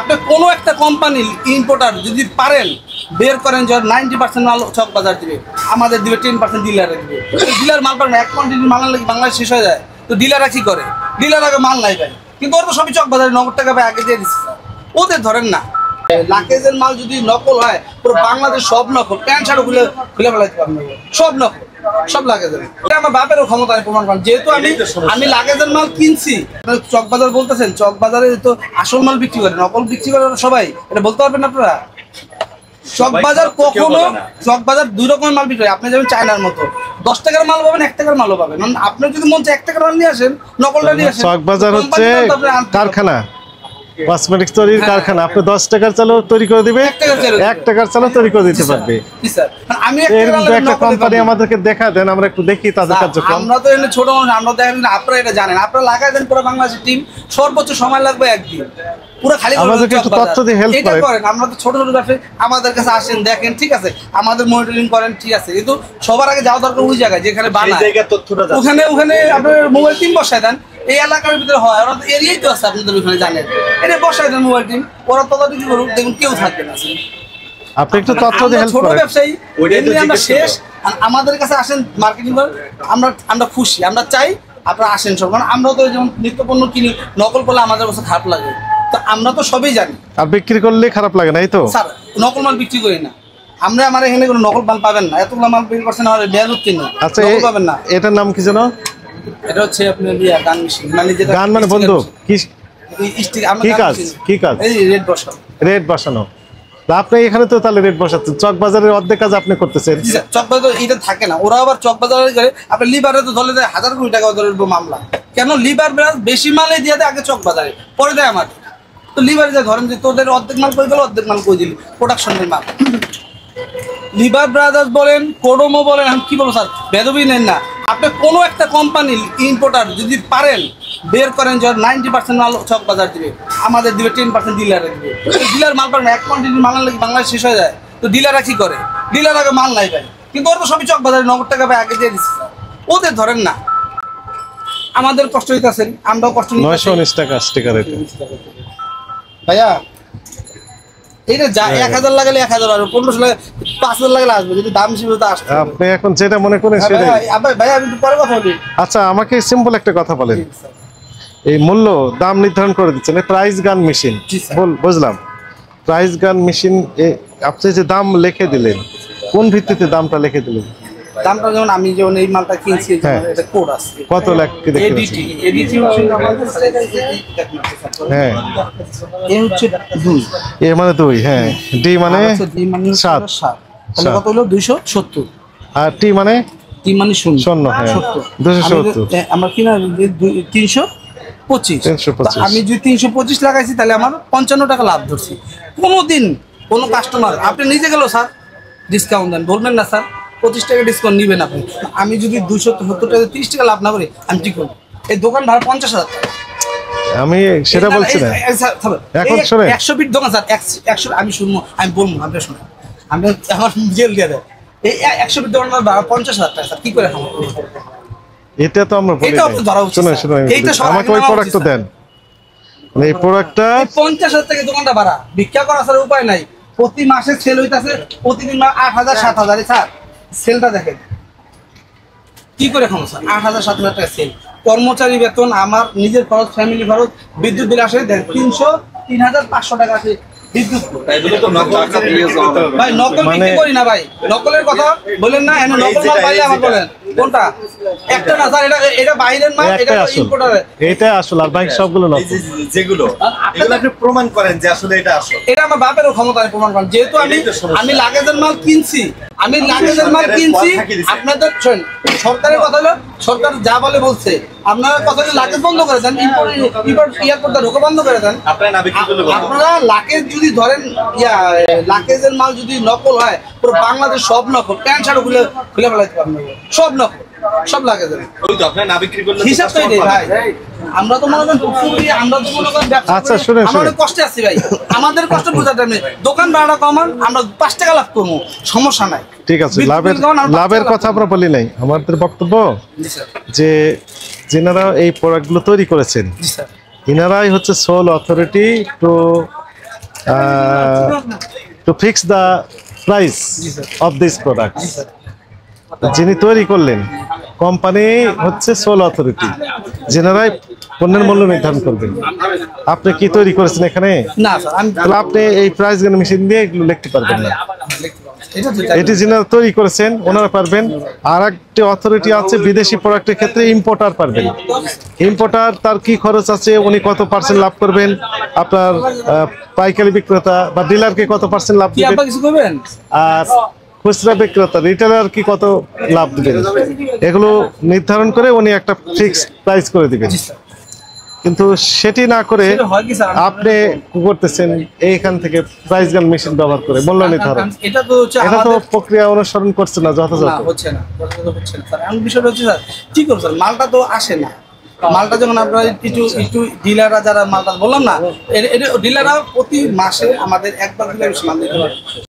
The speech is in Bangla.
আপনি কোনো একটা কোম্পানির ইম্পোর্টার যদি পারেন বের করেন যে 90% মাল চক বাজার দিবে, আমাদের দিবে 10% ডিলারে দিবে। ডিলার মাল পারে না, এক কোয়ান্টিটির মাল লাগে বাংলাদেশ শেষ হয়ে যায়, তো ডিলাররা কি করে? ডিলার আগে মাল নাই ভাই, কিন্তু ওরা তো সবই চক বাজারে নগদ টাকা ভাই আগে দিয়ে দিচ্ছে। ওদের ধরেন না, লাকেজের মাল যদি নকল হয় পুরো বাংলাদেশ সব নকল, প্যান্ট শার্ট খুলে ফেলাইতে পারবেন, সব নকল, সব লাগেজের। এটা আমার বাপেরও ক্ষমতা আমি প্রমাণ করেন, যেহেতু আমি লাগেজের মাল কিনছি। চক বাজার বলতেছেন, চক বাজারে তো আসল মাল বিক্রি করে, নকল বিক্রি করে সবাই, এটা বলতে পারবেন আপনারা? চক বাজার কখনো, চক বাজার দুই রকমের মাল বিক্রি হয়। আপনি যেমন চায়নার মতো 10 টাকার মাল পাবেন, 1 টাকার মালও পাবেন। আপনি যদি মন চায় 1 টাকার মাল নিয়ে আসেন, নকলটা নিয়ে আসেন। চক বাজার হচ্ছে কারখানা, কসমেটিক্স তৈরির কারখানা। আপনি 10 টাকার চালও তৈরি করে দিবে, 1 টাকার চালও তৈরি করে দিতে পারবে। আমি একটা কোম্পানি আমাদেরকে দেখা দেন, আমরা একটু দেখি তাদের কার্যক্রম। আমরা তো এখানে ছোট মানুষ, আমরা দেখেন না, আপনারা এটা জানেন। আপনারা লাগাই দেন পুরো বাংলাদেশের টিম, সর্বোচ্চ সময় লাগবে একদিন, পুরো খালি আমাদেরকে একটু তথ্য দিয়ে হেল্প করেন। আমরা তো ছোট ছোট ব্যবসায়ী, আমাদের কাছে আসেন, দেখেন, ঠিক আছে, আমাদের মনিটরিং করেন, ঠিক আছে, কিন্তু সবার আগে যাওয়া দরকার ওই জায়গায় যেখানে বানায়, ওখানে আপনার মোবাইল টিম বসায় দেন। এই এলাকার ভিতরে হয়, ওরা তো এরিয়াই তো আছে, আপনাদের ওখানে জানেন, এটা বসায় দেন মোবাইল টিম, ওরা তদারকি করুক, দেখুন কেউ থাকবে না। আপনি একটু তথ্য দিয়ে হেল্প ছোট করেন। ব্যবসায়ী আমরা শেষ, আমাদের কাছে আসেন মার্কেটিং করেন, আমরা খুশি, আমরা চাই আপনারা আসেন সব। কারণ আমরা তো যেমন নিত্য পণ্য কিনি, নকল করলে আমাদের কাছে খারাপ লাগে, তো আমরা তো সবই জানি। আর বিক্রি করলে খারাপ লাগে না, এই তো স্যার নকল মাল বিক্রি করি না আমরা, আমার এখানে কোনো নকল মাল পাবেন না, এতগুলো মাল বিক্রি করছেন আমার বেয়াদব কিনা। আচ্ছা, পাবেন না। এটার নাম কি জানো? এটা হচ্ছে আপনার গান মেশিন, মানে যেটা গান মানে বন্ধু কি কি কাজ? কি কাজ? এই রেড বসানো, রেড বসানো। আপনি এখানে তো তাহলে রেড বসাচ্ছেন, চক বাজারের অর্ধেক কাজ আপনি করতেছেন। চক বাজার এটা থাকে না, ওরা আবার চক বাজারে করে আপনি লিভারে তো ধরে দেয় 1000 কোটি টাকা ধরবো মামলা। কেন? লিভার ব্রাঞ্চ বেশি মালে দিয়ে দেয় আগে চক বাজারে, পরে দেয় আমাদের। তো লিভারে যে ধরেন যে তোদের অর্ধেক মাল করে গেল, অর্ধেক মাল করে দিলি প্রোডাকশনের মাল। লিভার ব্রাদার্স বলেন, কোডোমো বলেন, আমি কি বলবো স্যার, বেদবি নেন না। আপনি কোনো একটা কোম্পানির ইম্পোর্টার যদি পারেন বের করেন যে 90% মাল চক বাজার দিবে, আমাদের দিবে 10% ডিলারে দিবে। ডিলার মাল পারে না, এক কোয়ান্টিটির মাল লাগে বাংলাদেশ শেষ হয়ে যায়, তো ডিলাররা কি করে? ডিলার আগে মাল নাই ভাই, কিন্তু ওরা তো সবই চক বাজারে নগদ টাকা ভাই আগে দিয়ে দিচ্ছে। ওদের ধরেন না, আমাদের কষ্ট হইতেছেন, আমরাও কষ্ট নিতে। 919 টাকা স্টিকার এটা ভাইয়া। এটা যা 1000 লাগালে 1000 আর 1500 লাগে 5000 লাগালে আসবে, যদি দাম হিসেবে তো আসবে। আপনি এখন যেটা মনে করেন সেটাই। ভাই আমি একটু পরে কথা বলি। আচ্ছা, আমাকে সিম্পল একটা কথা বলেন, এই মূল্য দাম নির্ধারণ করে দিচ্ছেন, প্রাইস গান মেশিন, বুঝলাম, প্রাইস গান মেশিন, আপনি যে দাম লিখে দিলেন, কোন ভিত্তিতে দামটা লিখে দিলেন? দামটা যেমন আমি যেমন এই মালটা কিনছি, এটা কোড আছে, কত লাখ কি দেখতে পাচ্ছেন? এডিটি হচ্ছে হ্যাঁ, এ হচ্ছে 2, এ মানে 2, হ্যাঁ, ডি মানে 7, তাহলে কত হলো? 270। আর টি মানে? টি মানে 0, হ্যাঁ, 270। আমরা কিনা 325। আমি যদি 325 লাগাইছি, তাহলে আমার 55 টাকা লাভ ধরছি। কোনোদিন কোনো কাস্টমার আপনি নিজে গেল স্যার ডিসকাউন্ট দেন, বলবেন না স্যার 25 টাকা ডিসকাউন্ট নিবেন আপনি। আমি যদি 270 টাকা 30 টাকা লাভ না করি, আমি ঠিক করবো। এই দোকান ভাড়া 50,000 টাকা। আমি সেটা বলছি না, এখন শুনে 100 ফিট দোকান স্যার, 100 আমি শুনবো, আমি বলবো, আপনি শুনুন, আমি আমার জেল দিয়ে দেয়। এই 100 ফিট দোকান ভাড়া 50,000 টাকা স্যার, কি করে খাবো? এটা তো আমরা বলি, শুনুন শুনুন, আমাকে ওই প্রোডাক্টটা দেন, মানে এই প্রোডাক্টটা 50,000 টাকা দোকানটা ভাড়া, ভিক্ষা করা স্যার উপায় নাই। প্রতি মাসে সেল হইতাছে, প্রতিদিন 8,000 7,000। স্যার সেলটা দেখেন কি করে খাবো স্যার, 8,000 7,000 টাকা সেল। কর্মচারী বেতন, আমার নিজের খরচ, ফ্যামিলি খরচ, বিদ্যুৎ বিল আসে 3,500 টাকা আছে বিদ্যুৎ। ভাই নকল বিক্রি করি না ভাই, নকলের কথা বলেন না, এনে নকল মাল পাইলে আমার বলেন কোনটা? একটা না স্যার, এটা বাইরের মাল, এটা ইম্পোর্টার, এটা আসলে আর বাইক সবগুলো নকল। যেগুলো এগুলো আপনি প্রমাণ করেন যে আসলে এটা আসল, এটা আমার বাপেরও ক্ষমতা আমি প্রমাণ করেন, যেহেতু আমি লাগেজের মাল কিনছি, আপনাদের সরকারের কথা হলো, সরকার যা বলে বলছে, আপনারা কথা লাগেজ বন্ধ করে দেন, এয়ারপোর্টটা ঢোকা বন্ধ করে দেন। আপনারা লাগেজ যদি ধরেন, লাগেজের মাল যদি নকল হয়, পুরো বাংলাদেশ সব নকল, প্যান্ট শার্ট খুলে ফেলাইতে পারবেন, সব নকল, সব লাগেজের হিসাব তো এটাই ভাই। আমরা তো মনে করেন, আমরা তো মনে করেন আচ্ছা শুনে আমরা কষ্টে আছি ভাই, আমাদের কষ্ট বোঝাতে নেই। দোকান ভাড়া কমান, আমরা 5 টাকা লাভ করবো, সমস্যা নাই। ঠিক আছে, লাভের কথা আমরা বলি নাই। আমাদের বক্তব্য যে যেনারা এই প্রোডাক্টগুলো তৈরি করেছেন, এনারাই হচ্ছে sole authority to to fix the price of this product. যিনি তৈরি করলেন কোম্পানি হচ্ছে সোল অথরিটি, যেনারাই পণ্যের মূল্য নির্ধারণ করবেন। আপনি কি তৈরি করেছেন এখানে? না স্যার, আমি তাহলে আপনি এই প্রাইস গান মেশিন দিয়ে এগুলো লিখতে পারবেন না। এটা তো এটি যিনারা তৈরি করেছেন ওনারা পারবেন। আর একটি অথরিটি আছে বিদেশি প্রোডাক্টের ক্ষেত্রে, ইম্পোর্টার পারবেন। ইম্পোর্টার তার কি খরচ আছে, উনি কত পার্সেন্ট লাভ করবেন, আপনার পাইকারি বিক্রেতা বা ডিলারকে কত পার্সেন্ট লাভ কি দিবেন, আপা কিছু করবেন? আর খুচরা বিক্রেতা রিটেলার কি কত লাভ দিবেন, এগুলো নির্ধারণ করে উনি একটা ফিক্সড প্রাইস করে দিবেন। কিন্তু সেটি না করে সেটা হয় কি স্যার? আপনি কি করতেছেন, এইখান থেকে প্রাইস গান মেশিন ব্যবহার করে মূল্য নির্ধারণ, এটা তো হচ্ছে এটা তো আমাদের প্রক্রিয়া অনুসরণ করছে না যথাযথ। না, হচ্ছে না, হচ্ছে না স্যার। আমি বিষয়টা হচ্ছে স্যার, কি করবো স্যার, মালটা তো আসে না। মালটা যখন আপনার একটু ডিলাররা যারা মালটা বললাম না, ডিলাররা প্রতি মাসে আমাদের একবার দিলে মাল দিতে পারে।